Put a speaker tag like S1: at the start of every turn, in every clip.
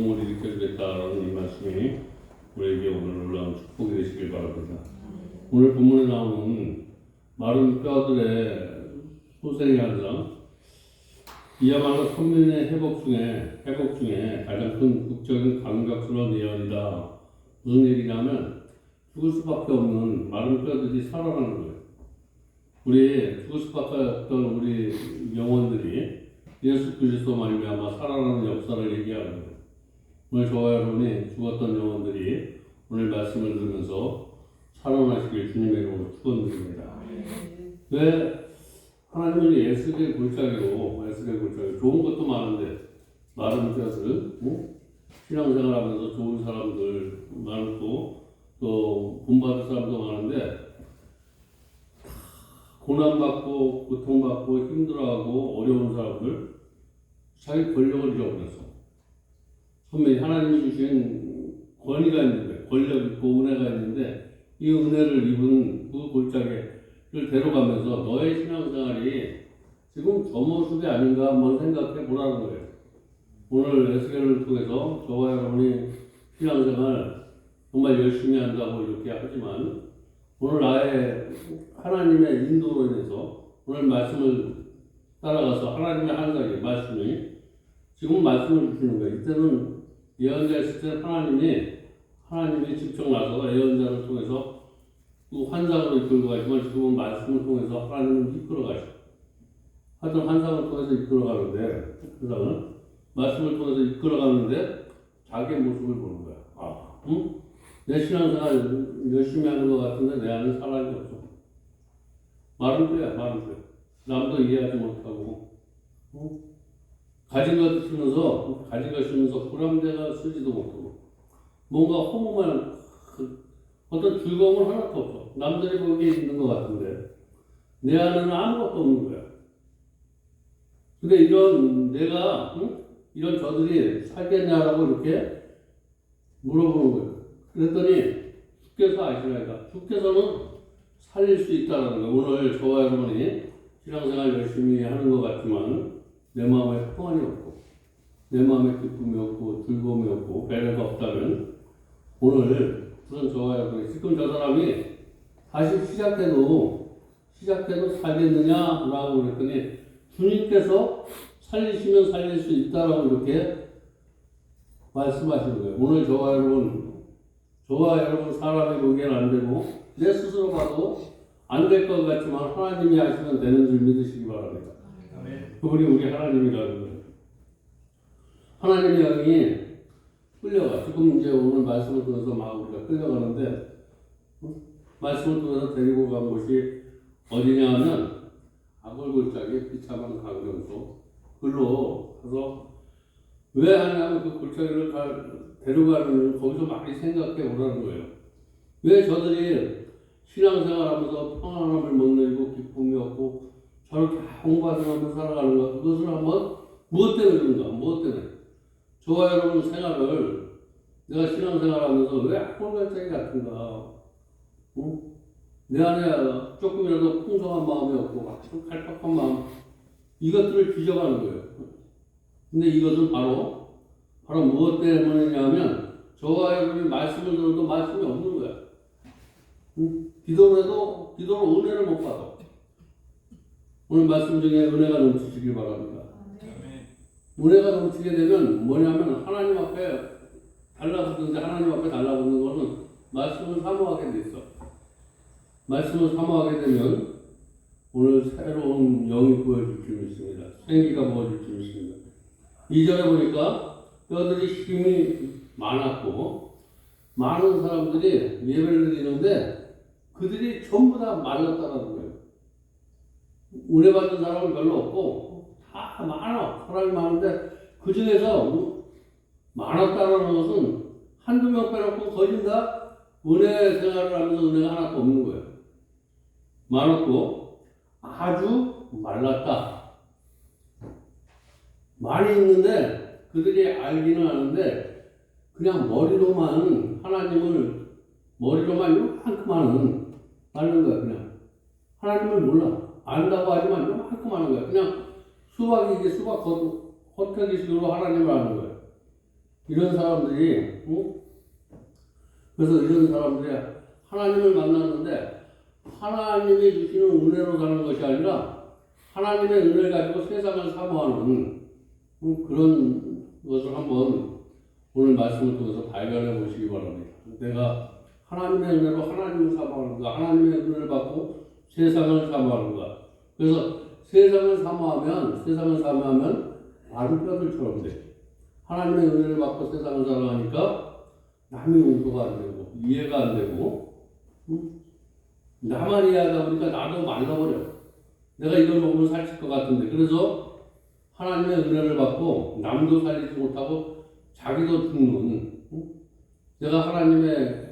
S1: 영을 일으켜주겠다라는 이 말씀이 우리에게 오늘 놀라운 축복이 되시길 바랍니다. 오늘 본문에 나오는 마른 뼈들의 소생이 아니라 이야말로 선민의 회복 중에 가장 큰 극적인 감격스러운 예언이다. 무슨 얘기냐면 죽을 수밖에 없는 마른 뼈들이 살아나는 거예요. 우리 죽을 수밖에 없던 우리 영혼들이 예수 그리스도 말미암아 살아나는 역사를 얘기하는 거예요. 오늘 저와 여러분이 죽었던 영혼들이 오늘 말씀을 들으면서 살아나시길 주님의 이름으로 축원드립니다. 왜 하나님은 에스겔 골짜기로 좋은 것도 많은데 마른 뼈들, 신앙생활하면서 좋은 사람들 많고 또 본받을 사람도 많은데 고난받고 고통받고 힘들어하고 어려운 사람들 자기 권력을 잃어버렸어. 선배님 하나님이 주신 권위가 있는데 권력 있고 은혜가 있는데 이 은혜를 입은 그 골짜기를 데려가면서 너의 신앙생활이 지금 저 모습이 아닌가 한번 생각해 보라는 거예요. 오늘 에스겔을 통해서 저와 여러분이 신앙생활 정말 열심히 한다고 이렇게 하지만 오늘 나의 하나님의 인도로 인해서 오늘 말씀을 따라가서 하나님의 한가지 말씀이 지금 말씀을 주시는 거예요. 이때는 예언자 있을 때 하나님이 직접 나서서 예언자를 통해서 그 환상으로 이끌고 가지만 지금은 말씀을 통해서 하나님을 이끌어 가시고 하여튼 환상을 통해서 이끌어 가는데 환상은 말씀을 통해서 이끌어 가는데 자기의 모습을 보는 거야. 내 신앙생활 열심히 하는 것 같은데 내 안에 사람이 없어. 마른 뼈야. 남도 이해하지 못하고 가진 것 쓰면서 보람대가 쓰지도 못하고 뭔가 허무만 어떤 즐거움은 하나도 없어. 남들이 거기에 있는 것 같은데 내 안에는 아무것도 없는 거야. 근데 이런 저들이 살겠냐라고 이렇게 물어보는 거예요. 그랬더니 주께서 아시라니까. 주께서는 살릴 수 있다는 거예요. 오늘 저와 여러분이 신앙생활 열심히 하는 것 같지만 내 마음에 평안이 없고 내 마음에 기쁨이 없고 즐거움이 없고 배려가 없다면 오늘 그런 저와 여러분이 지금 저 사람이 다시 시작해도 살겠느냐라고 그랬더니 주님께서 살리시면 살릴 수 있다라고 이렇게 말씀하시는 거예요. 오늘 저와 여러분 사람이 보기엔 안 되고 내 스스로 봐도 안 될 것 같지만 하나님이 하시면 되는 줄 믿으시기 바랍니다. 그분이 우리 하나님이라는 거예요. 하나님의 영이 끌려가. 지금 이제 오늘 말씀을 통해서 막 우리가 끌려가는데 말씀을 통해서 데리고 간 곳이 어디냐 하면 아골골짜기 비참한 강경소 글로 가서 왜 하냐면 그 골짜기를 데려가는 거기서 많이 생각해 보라는 거예요. 왜 저들이 신앙생활하면서 평안함을 못 누리고 기쁨이 없고 저렇게 홍보하면서 살아가는가? 그것을 한번 무엇 때문에 그런가? 무엇 때문에? 저와 여러분 생활을 내가 신앙생활하면서 왜 꼴갈짜기 같은가? 내 안에 조금이라도 풍성한 마음이 없고 좀 갈팍한 마음 이것들을 빚어가는 거예요. 근데 이것은 바로 무엇 때문이냐면 저와 여러분이 말씀을 들어도 말씀이 없는 거야. 기도로 은혜를 못 받아. 오늘 말씀 중에 은혜가 넘치시길 바랍니다. 은혜가 넘치게 되면 뭐냐면 하나님 앞에 달라붙는 것은 말씀을 사모하게 돼 있어. 말씀을 사모하게 되면 오늘 새로운 영이 부어질 줄 믿습니다. 생기가 부어질 줄 믿습니다. 2절에 보니까 뼈들이 힘이 많았고 많은 사람들이 예배를 드리는데 그들이 전부 다 말랐다는 거예요. 은혜 받는 사람은 별로 없고 다 많아. 사람이 많은데 그 중에서 많았다는 것은 한두 명 빼놓고 거진 다 은혜 생활을 하면서 은혜가 하나도 없는 거예요. 많았고 아주 말랐다. 많이 있는데 그들이 알기는 아는데 그냥 머리로만 요만큼 하는 말는 거야. 그냥 하나님을 몰라. 안다고 하지만 요만큼 하는 거야. 그냥 수박 겉핥기식으로 하나님을 아는 거야. 이런 사람들이, 그래서 이런 사람들이 하나님을 만났는데 하나님이 주시는 은혜로 사는 것이 아니라 하나님의 은혜를 가지고 세상을 사모하는 그런 것을 한번 오늘 말씀을 통해서 발견해 보시기 바랍니다. 내가 하나님의 은혜로 하나님을 사모하는가, 하나님의 은혜를 받고 세상을 사모하는가. 그래서 세상을 사모하면 마른 뼈들처럼 돼. 하나님의 은혜를 받고 세상을 사랑하니까 남이 용서가 안 되고 이해가 안 되고 나만 이해하다 보니까 나도 말라버려. 내가 이걸 먹으면 살찔 것 같은데. 그래서 하나님의 은혜를 받고 남도 살리지 못하고 자기도 죽는. 내가 하나님의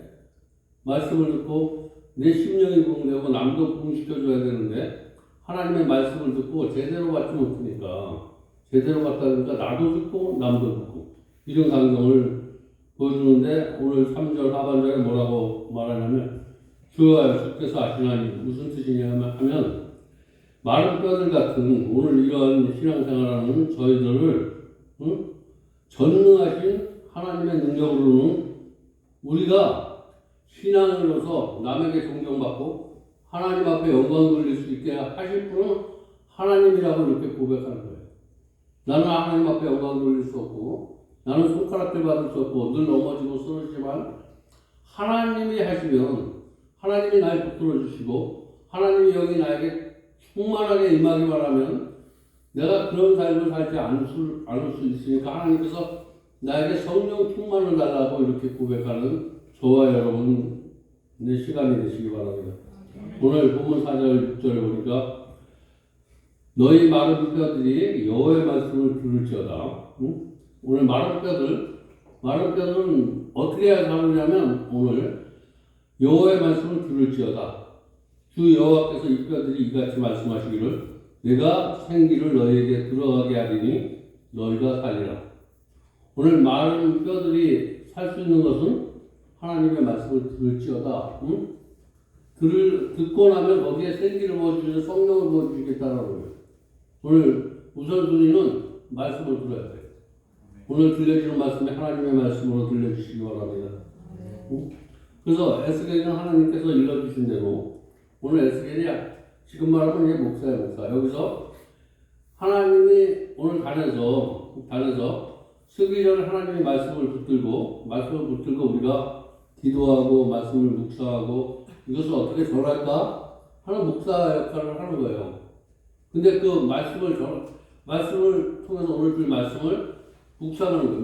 S1: 말씀을 듣고 내 심령이 부흥되고 남도 부흥시켜줘야 되는데 하나님의 말씀을 듣고 제대로 받지 못하니까 제대로 받다 보니까 나도 죽고 남도 죽고 이런 광경을 보여주는데 오늘 3절 하반절에 뭐라고 말하냐면 주여 주께서 아시나니 무슨 뜻이냐 하면 마른 뼈들 같은 오늘 이러한 신앙생활하는 저희들을 전능하신 하나님의 능력으로는 우리가 신앙으로서 남에게 존경받고 하나님 앞에 영광 돌릴 수 있게 하실 분은 하나님이라고 이렇게 고백하는 거예요. 나는 하나님 앞에 영광 돌릴 수 없고 나는 손가락질 받을 수 없고 늘 넘어지고 쓰러지지만 하나님이 하시면 하나님이 날 붙들어 주시고 하나님이 여기 나에게 충만하게 임하기만 하면 내가 그런 삶을 살지 않을 수 있으니까 하나님께서 나에게 성령 충만을 달라고 이렇게 고백하는 저와 여러분의 시간이 되시기 바랍니다. 오늘 본문 4절 6절에 보니까 너희 마른 뼈들이 여호와의 말씀을 들을지어다. 오늘 마른 뼈들은 어떻게 해야 사느냐면 오늘 여호와의 말씀을 들을지어다. 주 여호와께서 이 뼈들이 이같이 말씀하시기를 내가 생기를 너희에게 들어가게 하리니 너희가 살리라. 오늘 마른 뼈들이 살 수 있는 것은 하나님의 말씀을 들을지어다. 듣고 나면 거기에 생기를 부어주셔서 성령을 부어주시겠다라는 거예요. 오늘 우선순위는 말씀을 들어야 돼요. 오늘 들려주는 말씀이 하나님의 말씀으로 들려주시기 바랍니다. 그래서 에스겔은 하나님께서 일러주신 대로 오늘 에스겔이 지금 말하면 이게 목사예요. 여기서 하나님이 오늘 단에서 쓰기 전에 하나님의 말씀을 붙들고 우리가 기도하고 말씀을 묵상하고 이것을 어떻게 전할까 하는 목사 역할을 하는 거예요. 근데 그 말씀을 통해서 오늘 줄 말씀을 묵상하는 거예요.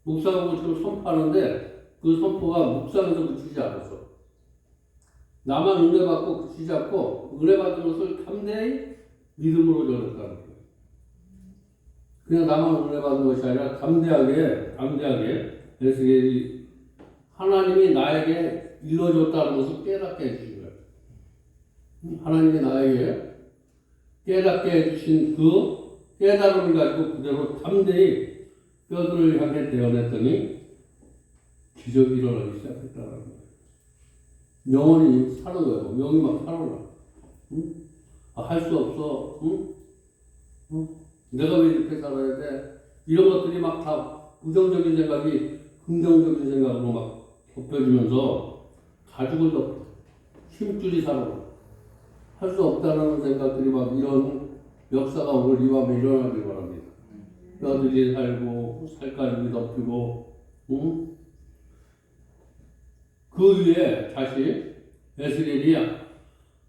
S1: 묵상하고 지금 선포하는데 그 선포가 묵상에서 그치지 않았어. 나만 은혜 받고 그치지 않고 은혜 받은 것을 담대히 믿음으로 전했다는 거예요. 그냥 나만 은혜 받은 것이 아니라 담대하게 에스겔이 하나님이 나에게 일러줬다는 것을 깨닫게 해주신 거예요. 하나님이 나에게 깨닫게 해주신 그 깨달음을 가지고 그대로 담대히 뼈들을 향해 대어냈더니 기적이 일어나기 시작했다는 거예요. 영혼이 사는 거예요. 영이 막 살아나. 할 수 없어. 내가 왜 이렇게 살아야 돼? 이런 것들이 막 다 부정적인 생각이 긍정적인 생각으로 막 덮여지면서 가죽을 덮어 힘줄이 살아나. 할 수 없다는 생각들이 막 이런 역사가 오늘 이 밤에 일어나길 바랍니다. 뼈들이 살고 살가죽이 덮이고 그 위에 다시 에스겔이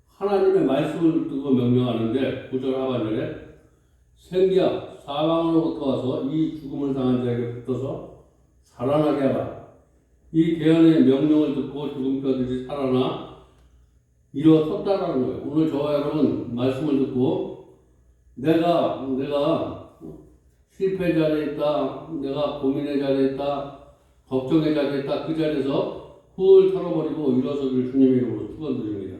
S1: 하나님의 말씀을 듣고 명령하는데 9절 하반절에 생기야 사방으로부터 와서 이 죽음을 당한 자에게 붙어서 살아나게 하라. 이 계언의 명령을 듣고 죽은 뼈들이 살아나 일어섰다라는 거예요. 오늘 저와 여러분 말씀을 듣고 내가 실패 자리에 있다, 내가 고민의 자리에 있다, 걱정의 자리에 있다, 그 자리에서 훌 털어버리고 일어서길 주님의 이름으로 축원드립니다.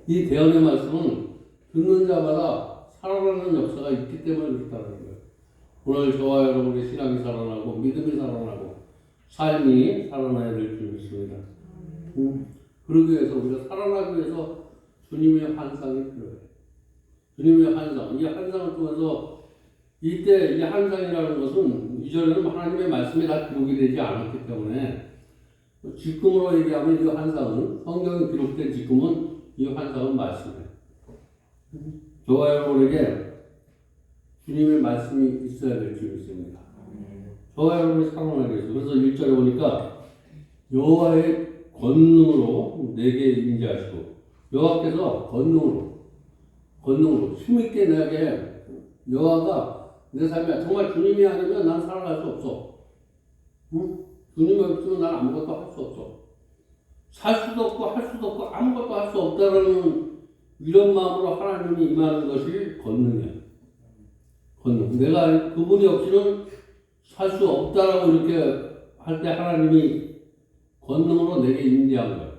S1: 이 대언의 말씀은 듣는 자마다 살아나는 역사가 있기 때문에 그렇다는 거예요. 오늘 저와 여러분의 신앙이 살아나고 믿음이 살아나고 삶이 살아나야 될 줄 믿습니다. 그러기 위해서 우리가 살아나기 위해서 주님의 환상이 필요해요. 주님의 환상, 이 환상을 통해서 이때 이 환상이라는 것은 이전에는 하나님의 말씀이 다 기록이 되지 않았기 때문에 지금으로 얘기하면 이 환상은 성경에 기록된 지금은 이 환상은 말씀이에요. 저와 여러분에게 주님의 말씀이 있어야 될 줄 믿습니다. 저와 여러분이 상황하기 위해서. 그래서 1절에 보니까 여호와의 권능으로 내게 임재하시고 여호와께서 권능으로 힘있게 내게 여호와가 내 삶에 정말 주님이 아니면 난 살아갈 수 없어. 응? 주님이 없으면 난 아무것도 할 수 없어. 살 수도 없고 할 수도 없고 아무것도 할 수 없다라는 이런 마음으로 하나님이 임하는 것이 권능이야. 권능. 내가 그분이 없이는 살 수 없다라고 이렇게 할 때 하나님이 권능으로 내게 임재한 거예요.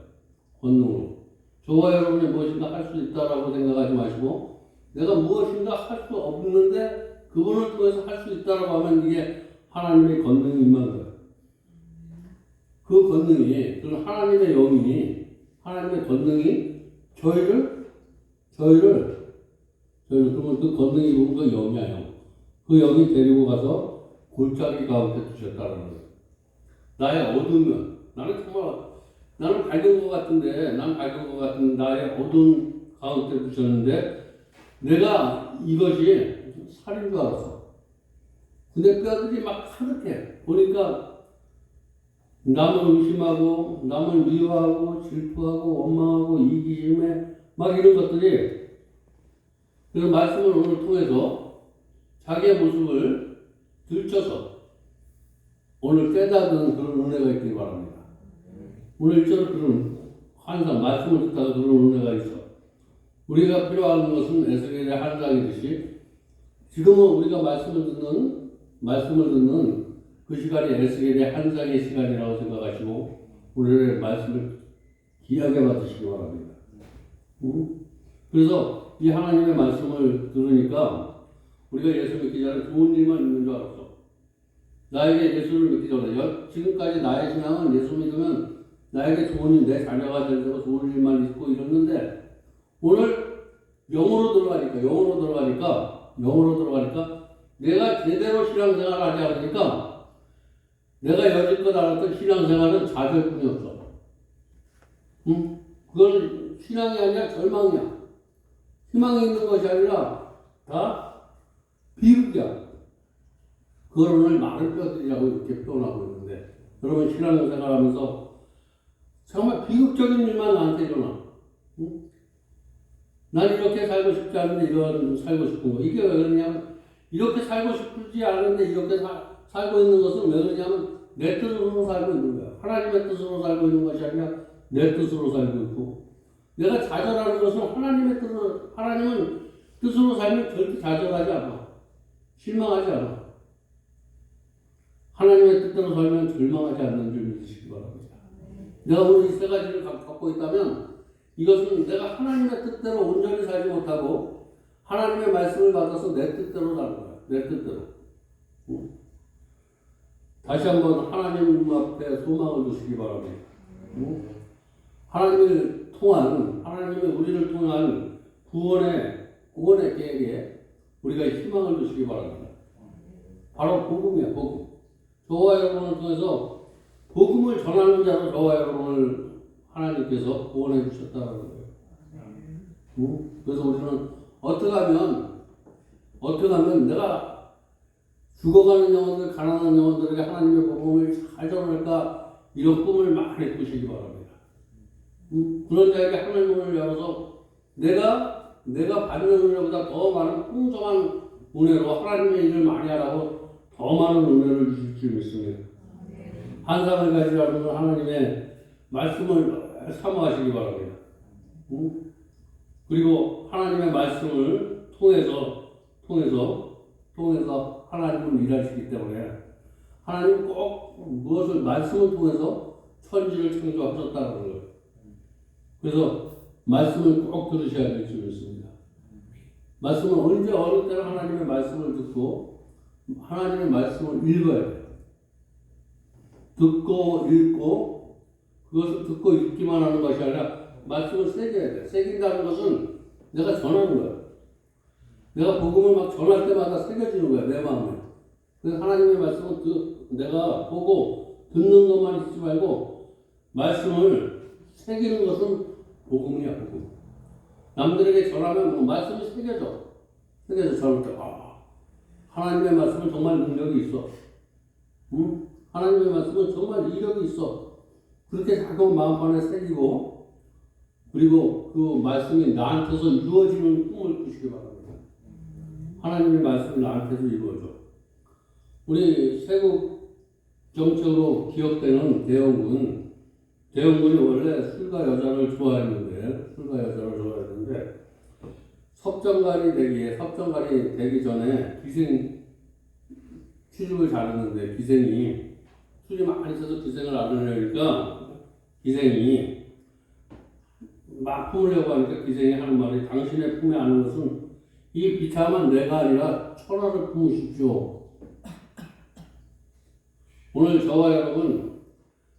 S1: 권능으로. 저와 여러분이 무엇인가 할 수 있다라고 생각하지 마시고 내가 무엇인가 할 수 없는데 그분을 통해서 할 수 있다라고 하면 이게 하나님의 권능이 임한 거예요. 그 권능이, 그 하나님의 영이, 하나님의 권능이 그러면 그 권능이 부은 그 영이야, 영. 그 영이 데리고 가서 골짜기 가운데 두셨다는 거예요. 나의 어두우면, 나는 밝은 것 같은데, 나의 어두운 가운데 두셨는데, 내가 이것이 살인 줄 알았어. 근데 뼈들이 막 가득해. 보니까 남을 의심하고, 남을 미워하고, 질투하고, 원망하고, 이기심에 막 이런 것들이 그래서 말씀을 오늘 통해서 자기의 모습을 들춰서 오늘 깨닫는 그런 은혜가 있길 바랍니다. 오늘 일절 그런 환상, 말씀을 듣다가 그런 은혜가 있어. 우리가 필요한 것은 에스겔의 환상이듯이 지금은 우리가 말씀을 듣는 그 시간이 에스겔의 환상의 시간이라고 생각하시고 오늘의 말씀을 귀하게 받으시기 바랍니다. 그래서 이 하나님의 말씀을 들으니까 우리가 예수 믿기 전에 좋은 일만 있는 줄 알았어. 나에게 예수를 믿기 전에 지금까지 나의 신앙은 예수 믿으면 나에게 좋은 일, 내 자녀가 되고 좋은 일만 있고 이랬는데 오늘 영으로 들어가니까 내가 제대로 신앙생활을 하지 않으니까 내가 여지껏 알았던 신앙생활은 좌절뿐이었어. 응? 그건 신앙이 아니라 절망이야. 희망이 있는 것이 아니라 다 비극이야. 그걸 오늘 마른 뼈들이라고 이렇게 표현하고 있는데 여러분 신앙생활하면서 정말 비극적인 일만 나한테 일어나. 응? 난 이렇게 살고 싶지 않은데 이런 살고 싶은 거. 이게 왜 그러냐면 이렇게 살고 싶지 않은데 이렇게 살고 있는 것은 왜 그러냐면 내 뜻으로 살고 있는 거야. 하나님의 뜻으로 살고 있는 것이 아니라 내 뜻으로 살고 있고 내가 좌절하는 것은 하나님은 뜻으로 살면 절대 좌절하지 않아. 실망하지 않아. 하나님의 뜻대로 살면 절망하지 않는 줄 믿으시기 바랍니다. 내가 오늘 이 세 가지를 갖고 있다면 이것은 내가 하나님의 뜻대로 온전히 살지 못하고 하나님의 말씀을 받아서 내 뜻대로 사는 거야. 내 뜻대로. 다시 한번 하나님 앞에 소망을 두시기 바랍니다. 하나님이 우리를 통한 구원의 계획에 우리가 희망을 두시기 바랍니다. 바로 복음이야, 복음. 저와 여러분을 통해서 복음을 전하는 자로 저와 여러분을 하나님께서 구원해 주셨다는 거예요. 그래서 우리는 어떻게 하면 내가 죽어가는 영혼들, 가난한 영혼들에게 하나님의 복음을 잘 전할까 이런 꿈을 많이 꾸시기 바랍니다. 그런 자에게 하나님의 문을 열어서 내가 받는 은혜보다 더 많은 풍성한 은혜로 하나님의 일을 많이 하라고 더 많은 은혜를 주실 줄 믿습니다. 환상을 가지라는 건 하나님의 말씀을 사모하시기 바랍니다. 그리고 하나님의 말씀을 통해서 하나님은 일하시기 때문에 하나님은 꼭 말씀을 통해서 천지를 창조하셨다는 거예요. 그래서 말씀을 꼭 들으셔야 될 줄 믿습니다. 말씀은 언제 어느 때나 하나님의 말씀을 듣고 하나님의 말씀을 읽어야 돼요. 듣고 읽고 그것을 듣고 읽기만 하는 것이 아니라 말씀을 새겨야 돼. 새긴다는 것은 내가 전하는 거야. 내가 복음을 막 전할 때마다 새겨지는 거야, 내 마음에. 그래서 하나님의 말씀은 내가 보고 듣는 것만 있지 말고 말씀을 새기는 것은 복음이야, 복음. 남들에게 전하면 뭐 말씀이 새겨져. 전할 때, 하나님의 말씀은 정말 능력이 있어. 응? 하나님의 말씀은 정말 이력이 있어. 그렇게 자꾸 마음판에 새기고, 그리고 그 말씀이 나한테서 이루어지는 꿈을 꾸시기 바랍니다. 하나님의 말씀이 나한테서 이루어져. 우리 세국 정책으로 기억되는 대원군이 원래 술과 여자를 좋아했는데, 섭정갈이 되기 전에 취직을 잘했는데, 술이 많이 있어서 기생을 안 하려니까, 기생이 막 품으려고 하니까 기생이 하는 말이, 당신의 품에 안는 것은 이 비참한 내가 아니라 천하를 품으십시오. 오늘 저와 여러분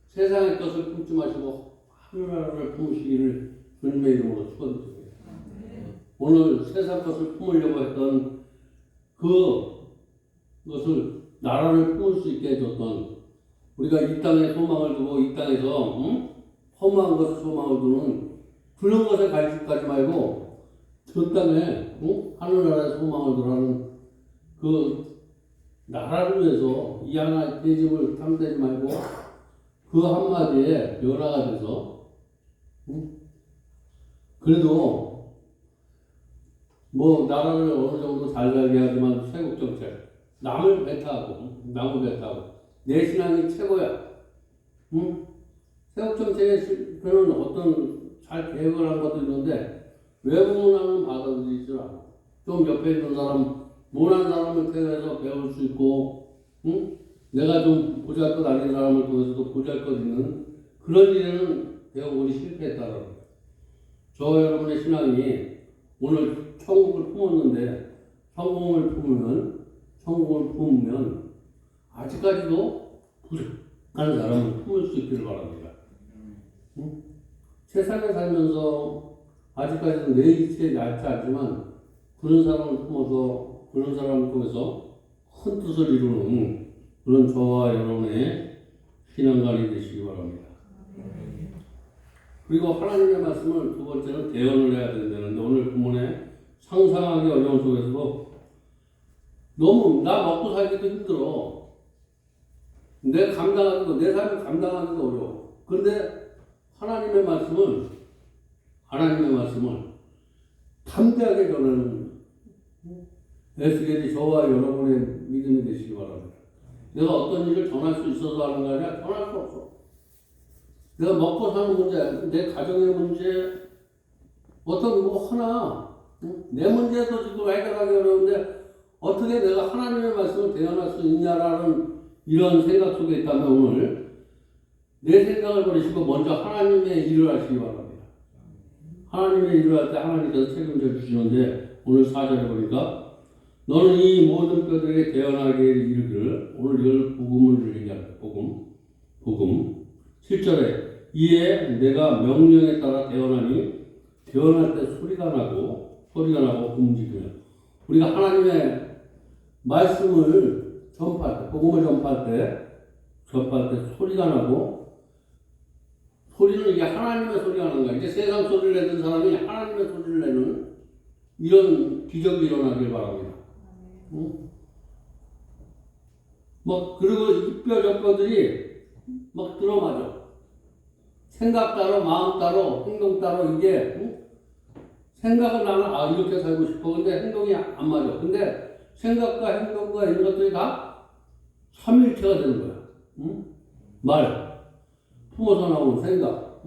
S1: 세상의 것을 품지 마시고 하늘나라를 품으시기를 주님의 이름으로 축원드립니다. 오늘 세상 것을 품으려고 했던 그것을 나라를 품을 수 있게 해줬던, 우리가 이 땅에 소망을 두고 이 땅에서 허무한 것을 소망을 두는 그런 것에 가지 말고 저 땅에 하늘나라의 소망을 두라는 그 나라를 위해서 이 하나 계집을 탐내지 말고 그 한마디에 변화가 돼서 그래도 뭐 나라를 어느 정도 잘 살게 하지만 세국 정책 남을 배타하고 내 신앙이 최고야. 세국 정책에 그런 어떤 잘 계획을 한 것도 있는데 외부문화는 받아들이지 않아. 좀 옆에 있는 사람, 모난 사람을 통해서 배울 수 있고, 내가 좀 보잘것 아닌 사람을 통해서도 보잘것 있는 그런 일에는 대원군이 실패했다라는 거예요. 저 여러분의 신앙이 오늘 천국을 품었는데 천국을 품으면 아직까지도 부족한 사람을 품을 수 있기를 바랍니다. 세상에 살면서 아직까지도 내 이치에 얇지 않지만 그런 사람을 품어서 그런 사람을 통해서 큰 뜻을 이루는 그런 저와 여러분의 신앙관이 되시기 바랍니다. 그리고 하나님의 말씀을 두 번째는 대언을 해야 된다는데, 오늘 본문에 상상하기 어려운 속에서도 너무 나 먹고 살기도 힘들어. 내 삶을 감당하기도 어려워. 그런데 하나님의 말씀을 담대하게 전하는 에스겔이 저와 여러분의 믿음이 되시기 바랍니다. 내가 어떤 일을 전할 수 있어서 하는 거 아니라 전할 수 없어. 내가 먹고 사는 문제, 내 가정의 문제, 어떤 내 문제도 지금 해결하기 어려운데 어떻게 내가 하나님의 말씀을 대언할 수 있냐라는 이런 생각 속에 있다면 오늘 내 생각을 버리시고 먼저 하나님의 일을 하시기 바랍니다. 하나님의 일을 할 때 하나님께서 책임져 주시는데, 오늘 4절에 보니까 너는 이 모든 뼈들에게 대언하게 이르기를, 오늘 이걸 복음을 얘기합니다. 복음. 7절에 이에 내가 명령에 따라 대언하니 대언할 때 소리가 나고 움직이며, 우리가 하나님의 말씀을 전파할 때, 복음을 전파할 때 소리가 나고, 소리는 이게 하나님의 소리가 나는 거야. 이제 세상 소리를 내는 사람이 하나님의 소리를 내는 이런 기적이 일어나길 바랍니다. 그리고 이 뼈 저 뼈들이 막 들어맞아. 생각 따로, 마음 따로, 행동 따로, 이게 생각은 나는 이렇게 살고 싶어. 근데 행동이 안 맞아. 근데 생각과 행동과 이런 것들이 다 삼일체가 되는 거야. 말, 품어서 나오는 생각.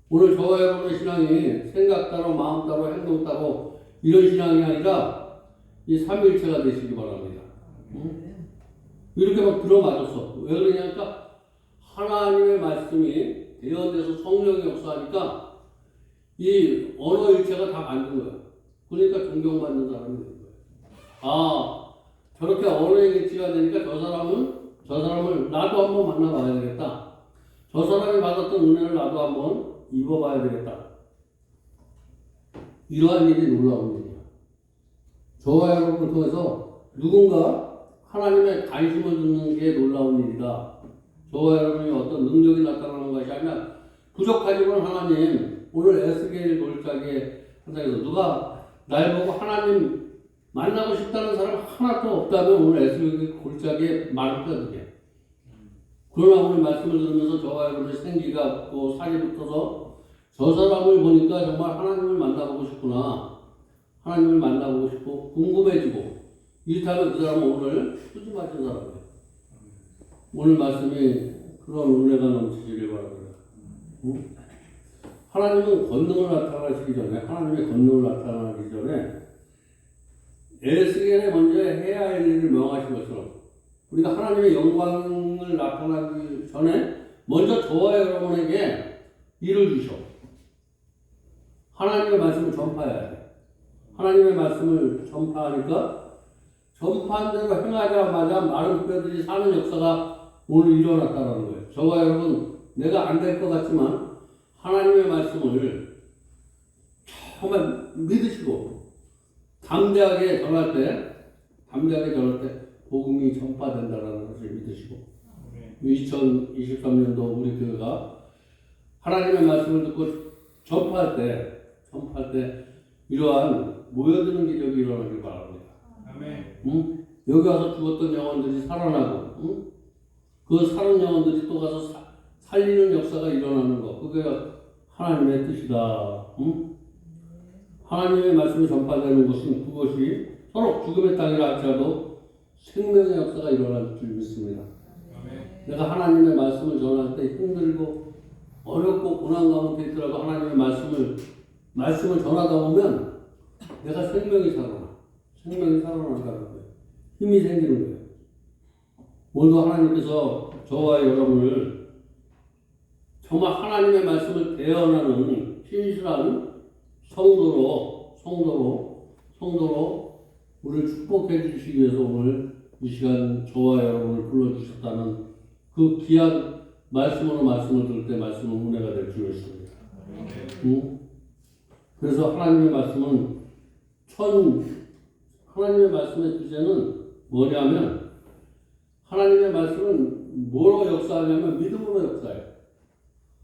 S1: 오늘 저와 여러분의 신앙이 생각 따로, 마음 따로, 행동 따로 이런 신앙이 아니라 이 삼일체가 되시기 바랍니다. 이렇게 막 들어맞았어. 왜 그러냐니까 하나님의 말씀이 대언돼서 성령이 역사하니까 이 언어일체가 다 만든 거야. 그러니까 존경받는 사람이 되는 거야. 저렇게 언어일체가 되니까 저 사람을 나도 한번 만나봐야 되겠다. 저 사람이 받았던 은혜를 나도 한번 입어봐야 되겠다. 이러한 일이 놀라운 일이야. 저와 여러분을 통해서 누군가 하나님의 관심을 듣는 게 놀라운 일이다. 저와 여러분이 어떤 능력이 나타나는 것이 아니라 부족하지만 하나님 오늘 에스겔 골짜기에 현장에서 누가 날 보고 하나님 만나고 싶다는 사람 하나도 없다면 오늘 에스겔 골짜기에 말을 떠들게. 그러나 오늘 말씀을 들으면서 저와 여러분의 생기가 없고 살이 붙어서 저 사람을 보니까 정말 하나님을 만나보고 싶구나. 하나님을 만나보고 싶고 궁금해지고 이렇다면 그 사람은 오늘 수지 맞은 사람이에요. 오늘 말씀이 그런 은혜가 넘치시길 바랍니다. 응? 하나님은 권능을 나타나시기 전에 하나님의 권능을 나타나기 전에 에스겔에 먼저 해야 할 일을 명하신 것처럼 우리가 하나님의 영광을 나타나기 전에 먼저 저와 여러분에게 일을 주셔. 하나님의 말씀을 전파해야 돼. 하나님의 말씀을 전파하니까 전파한 대로 행하자마자 마른 뼈들이 사는 역사가 오늘 일어났다는 거예요. 저와 여러분 내가 안 될 것 같지만 하나님의 말씀을 정말 믿으시고 담대하게 전할 때 복음이 전파된다는 것을 믿으시고 2023년도 우리 교회가 하나님의 말씀을 듣고 전파할 때 이러한 모여드는 기적이 일어나길 바랍니다. 응? 여기 와서 죽었던 영혼들이 살아나고 응? 그 사는 영혼들이 또 가서 살리는 역사가 일어나는 것 그게 하나님의 뜻이다. 응? 하나님의 말씀이 전파되는 것은 그것이 서로 죽음의 땅이라 할지라도 생명의 역사가 일어날 줄 믿습니다. 내가 하나님의 말씀을 전할 때 힘들고 어렵고 고난 가운데 있더라도 하나님의 말씀을 전하다 보면 내가 생명이 살아난다는 거예요. 힘이 생기는 거예요. 오늘도 하나님께서 저와 여러분을 정말 하나님의 말씀을 대언하는 신실한 성도로 우리를 축복해 주시기 위해서 오늘 이 시간 저와 여러분을 불러주셨다는 그 귀한 말씀을 들을 때 말씀은 은혜가 될 줄 믿습니다. 응? 그래서 하나님의 말씀의 주제는 뭐냐면 하나님의 말씀은 뭐로 역사하냐면 믿음으로 역사해요.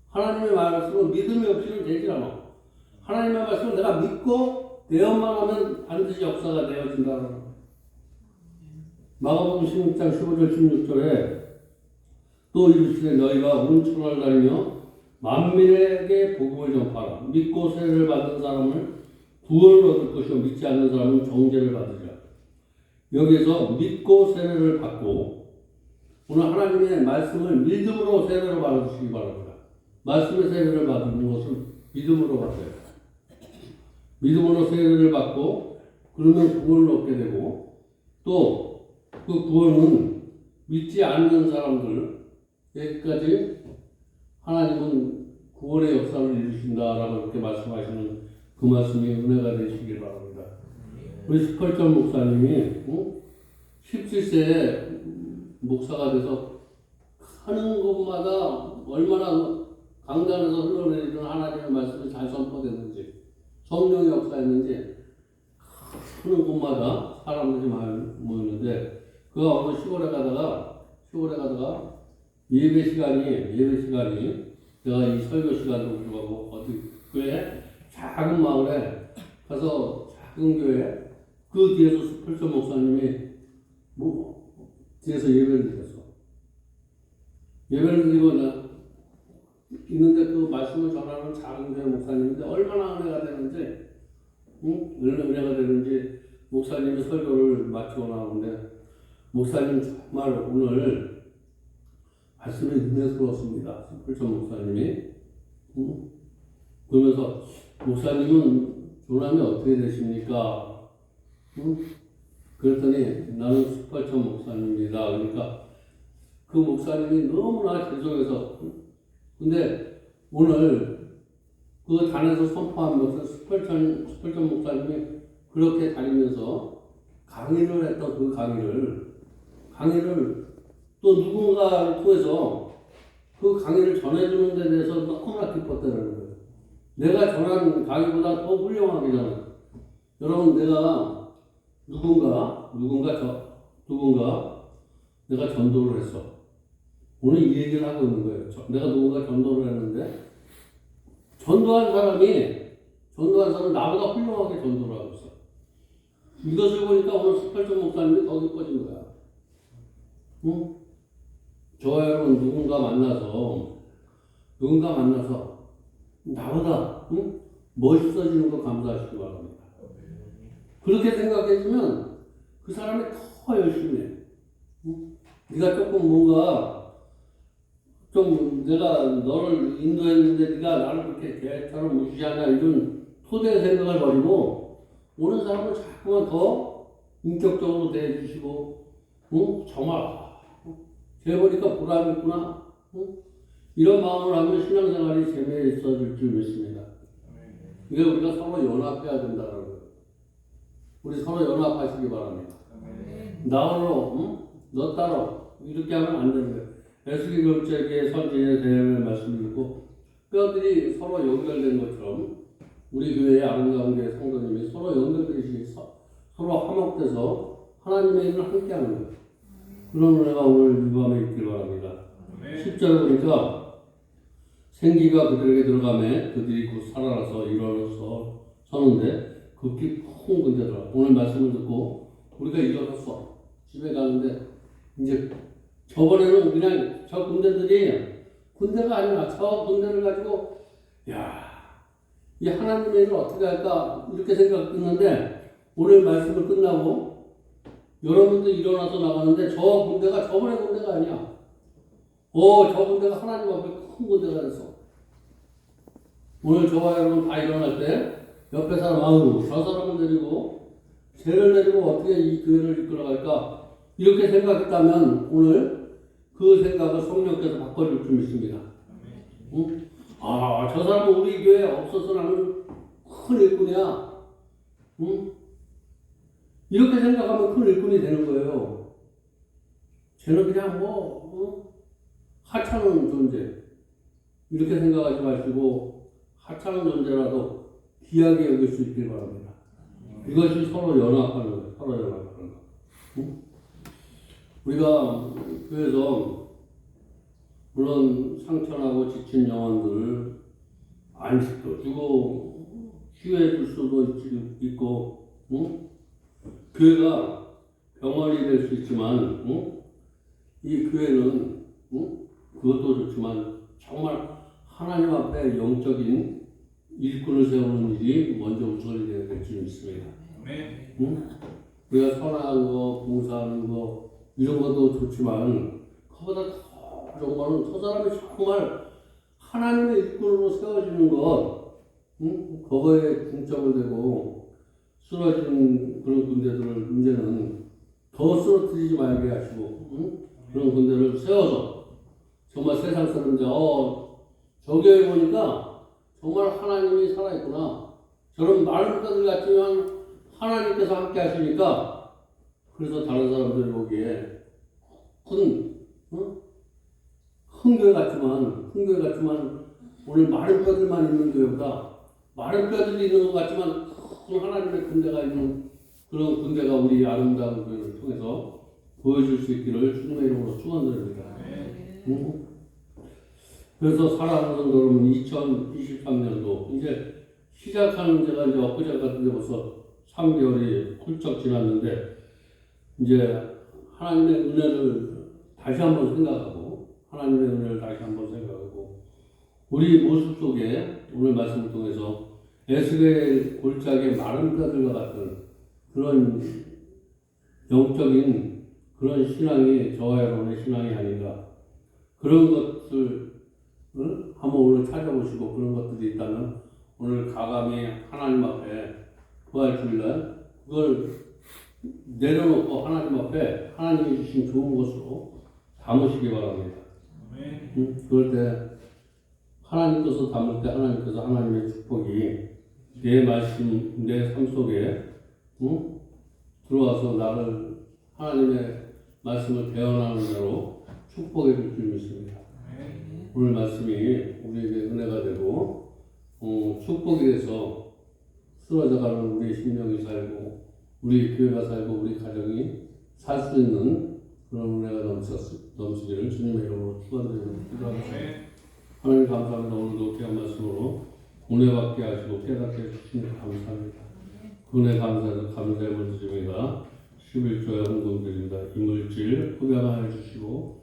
S1: 하나님의 말씀은 믿음이 없이는 되지 않아. 하나님의 말씀을 내가 믿고 대언만 하면 반드시 역사가 되어진다는 거예요. 마가복음 16장 15절 16절에 또 이르시되 너희가 온 천하를 다니며 만민에게 복음을 전파하라. 믿고 세례를 받은 사람을 구원을 얻을 것이요 믿지 않는 사람은 정죄를 받으리라. 여기에서 믿고 세례를 받고 오늘 하나님의 말씀을 믿음으로 세례를 받으시기 바랍니다. 말씀의 세례를 받는 것은 믿음으로 받아요. 믿음으로 세례를 받고 그러면 구원을 얻게 되고 또 그 구원은 믿지 않는 사람들에게까지 하나님은 구원의 역사를 이루신다라고 이렇게 말씀하시는 그 말씀이 은혜가 되시길 바랍니다. 우리 스펄전 목사님이 17세에 목사가 돼서 하는 곳마다 얼마나 강단에서 흘러내리는 하나님의 말씀이 잘 선포됐는지 성령의 역사였는지 하는 곳마다 사람들이 많이 모이는데 그가 어느 시골에 가다가 예배 시간이 내가 이 설교 시간도 불구하고 어디 교회 작은 마을에 가서 작은 교회 그 뒤에서 스펄전 목사님이 뒤에서 예배를 드렸어. 예배를 드리고 있는데 그 말씀을 전하는 작은 교회 목사님인데 얼마나 은혜가 되는지 은혜가 되는지 목사님이 설교를 마치고 나오는데 목사님 정말 오늘 말씀이 은혜스러웠습니다. 스펄전 목사님이 그러면서 목사님은 조남이 어떻게 되십니까? 그랬더니 나는 스펄전 목사님입니다. 그러니까 그 목사님이 너무나 죄송해서 근데 오늘 그 단에서 선포하면서 스펄전 목사님이 그렇게 다니면서 강의를 했던 그 강의를 또 누군가를 통해서 그 강의를 전해주는 데 대해서 너무나 기뻤다는 거예요. 내가 전한 강의보다 더 훌륭하게 전해. 여러분 내가 누군가 내가 전도를 했어. 오늘 이 얘기를 하고 있는 거예요. 내가 누군가 전도를 했는데 전도한 사람 나보다 훌륭하게 전도를 하고 있어. 이것을 보니까 오늘 스팔전 목사님이 더 기뻐진 거야. 응? 저와 여러분 누군가 만나서 나보다 멋있어지는 거 감사하시기 바랍니다. 그렇게 생각해주면 그 사람이 더 열심히 해. 응? 네가 조금 뭔가 좀 내가 너를 인도했는데 네가 나를 그렇게 개처럼 무시하냐 이런 토대 생각을 버리고 오는 사람은 자꾸만 더 인격적으로 대해주시고 정말 쟤 보니까 보람이 있구나 이런 마음을 하면 신앙생활이 재미있어질 줄 믿습니다. 이게 우리가 서로 연합해야 된다는 거예요. 우리 서로 연합하시기 바랍니다. 나로 너 따로 이렇게 하면 안 되는 거예요. 에스겔 교육자에게 선지의 대형의 말씀을 읽고 뼈들이 서로 연결된 것처럼 우리 교회의 아름다운 교회 성도님이 서로 연결되시 서로 화목돼서 하나님의 일을 함께하는 거예요. 그런 은혜가 오늘 이 밤에 있길 바랍니다. 10절에 보니까 생기가 그들에게 들어가매 그들이 곧 살아나서 일어나서 서는데 급히 큰 군대더라. 오늘 말씀을 듣고 우리가 일어났어. 집에 가는데 이제 저번에는 그냥 저 군대들이 군대가 아니라 저 군대를 가지고 이 하나님의 일을 어떻게 할까 이렇게 생각했는데 오늘 말씀을 끝나고 여러분들 일어나서 나가는데 저 군대가 저번의 군대가 아니야. 저 군대가 하나님 앞에 큰 군대가 됐어. 오늘 저와 여러분 다 일어날 때 옆에 사람 저 사람을 데리고 쟤를 데리고 어떻게 이 교회를 이끌어갈까 이렇게 생각했다면 오늘 그 생각을 성령께서 바꿔줄 줄 믿습니다. 응? 저 사람은 우리 교회에 없어서 나는 큰 일꾼이야. 응? 이렇게 생각하면 큰 일꾼이 되는 거예요. 쟤는 그냥 하찮은 존재. 이렇게 생각하지 마시고 하찮은 존재라도 귀하게 여길 수 있길 바랍니다. 이것이 서로 연합하는 거예요. 서로 연합하는 거. 응? 우리가 교회에서 물론 상처나고 지친 영혼들 안식도 주고 휴해 줄 수도 있고 교회가 병원이 될 수 있지만 이 교회는 그것도 좋지만 정말 하나님 앞에 영적인 일꾼을 세우는 일이 먼저 우선이 되어야 될 줄 믿습니다. 우리가 선한 거, 봉사하는 거 이런 것도 좋지만 그보다 더 좋은 거는 저 사람이 정말 하나님의 일꾼으로 세워지는 것 그거에 중점을 두고 쓰러진 그런 군대들을 이제는 더 쓰러뜨리지 말게 하시고 그런 군대를 세워서 정말 세상 사람들 저 교회 보니까 정말 하나님이 살아있구나 저런 많은 것들 같지만 하나님께서 함께 하시니까 그래서 다른 사람들이 보기에 큰 교회 같지만 오늘 많은 뼈들만 있는 교회보다 많은 뼈들이 있는 것 같지만 큰 하나님의 군대가 있는 그런 군대가 우리 아름다운 교회를 통해서 보여줄 수 있기를 주님의 이름으로 축원드립니다. 그래서 사랑하는 성도 여러분 2023년도 이제 시작하는 데가 이제 엊그제 같은데 벌써 3개월이 훌쩍 지났는데 이제 하나님의 은혜를 다시 한번 생각하고 우리 모습 속에 오늘 말씀을 통해서 에스겔 골짜기의 마른 뼈들과 같은 그런 영적인 그런 신앙이 저와 여러분의 신앙이 아닌가 그런 것을 한번 오늘 찾아보시고 그런 것들이 있다면 오늘 가감히 하나님 앞에 부활주일날 그걸 내려놓고 하나님 앞에 하나님이 주신 좋은 것으로 담으시기 바랍니다. 그럴 때 하나님 것을 담을 때 하나님께서 하나님의 축복이 내 말씀, 내 삶 속에 들어와서 나를 하나님의 말씀을 배워나가는 대로 축복해 줄 줄 믿습니다. 오늘 말씀이 우리에게 은혜가 되고 축복이 돼서 쓰러져가는 우리의 심령이 살고 우리 교회가 살고 우리 가정이 살 수 있는 그런 은혜가 넘치기를 주님의 이름으로 축원드리고 기도합니다. 하나님 감사합니다. 오늘도 귀한 말씀으로 은혜 받게 하시고 깨닫게 해주시니 감사합니다. 그 은혜 감사해서 감사의 먼저 드립니다. 11조에 헌금드립니다. 이물질 흡양하여 주시고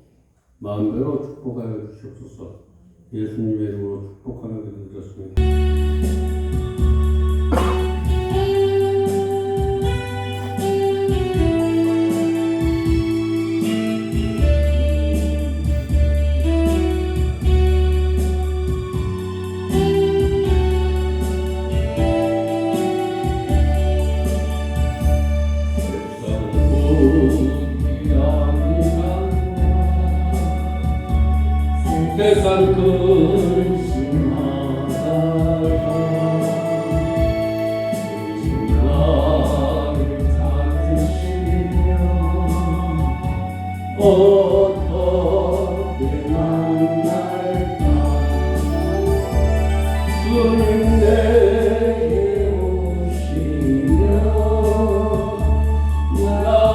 S1: 마음대로 축복하여 주시옵소서. 예수님의 이름으로 축복하며 기도드렸습니다. 세상 근심하다가 나를 찾으시며 어떻게 만날까 주님 내게 오시며 나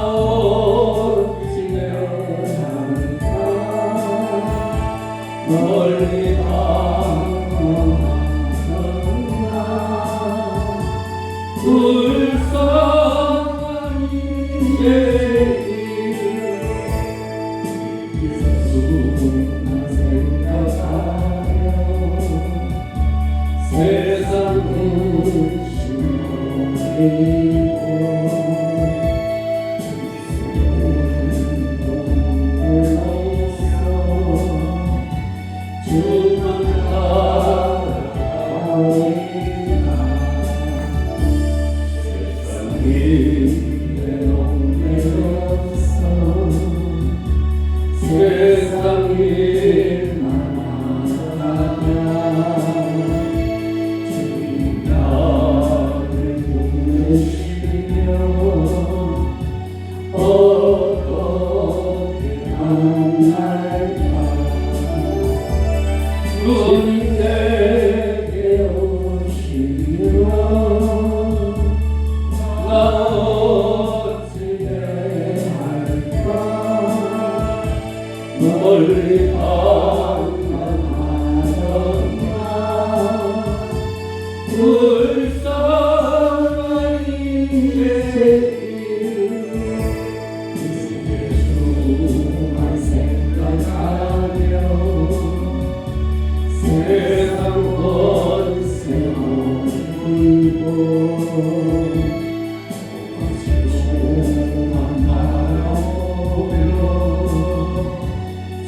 S1: 어찌 할까 멀리 방황하나 불쌍한 예수나 생각하며 세상은 심어리고 주만 바라보리라 세상이 외로움에서 세상 일만 하다가 주님 나를 보내시며 어떻게 만날까 주님 내게 오시며 나 어찌 할까 멀리 방황하던가 불쌍한 예수만 생각하며 세상 권세 모이고 주만 바라보며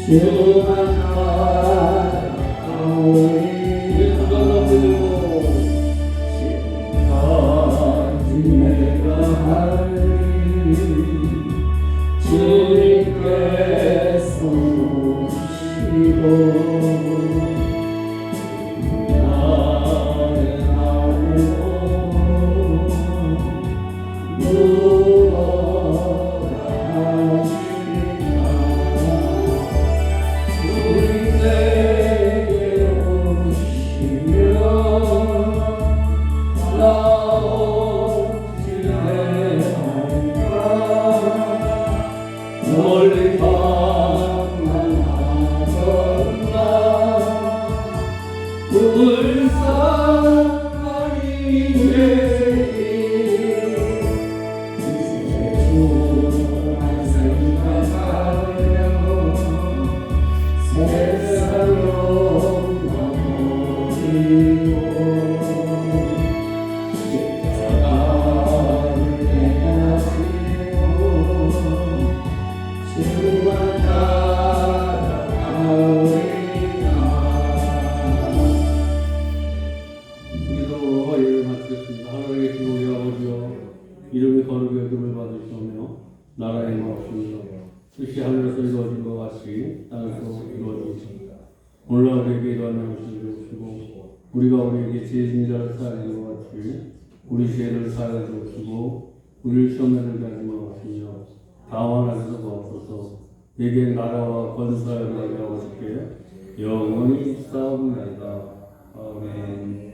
S1: 주만 바라보리라 지금까지 내가 할 일 주님께서 오시고 멀리 방황하던가 불쌍한 주만 생각하며 세상으로 버리고 십자가를 내가지고 주만 따라가오리라. 기도로 예를 마치겠습니다. 하나님의 기도의 아버지여 이름이 거룩히 여김을 받으시오며 나라의 마옵소서 뜻이 하늘에서 이루어진 것 같이 땅에서 이루어지시옵소서. 오늘날 우리에게 이러한 양식을 주시고 우리가 우리에게 죄진 자를 사하는 것 같이 우리 죄를 사하여 주시고 우리를 시험에 들게 하지 마옵시며 다만 하셔서 주옵소서. 내게 나라와 권세와 영광이 아버지께 영원히 있사옵나이다. 아멘.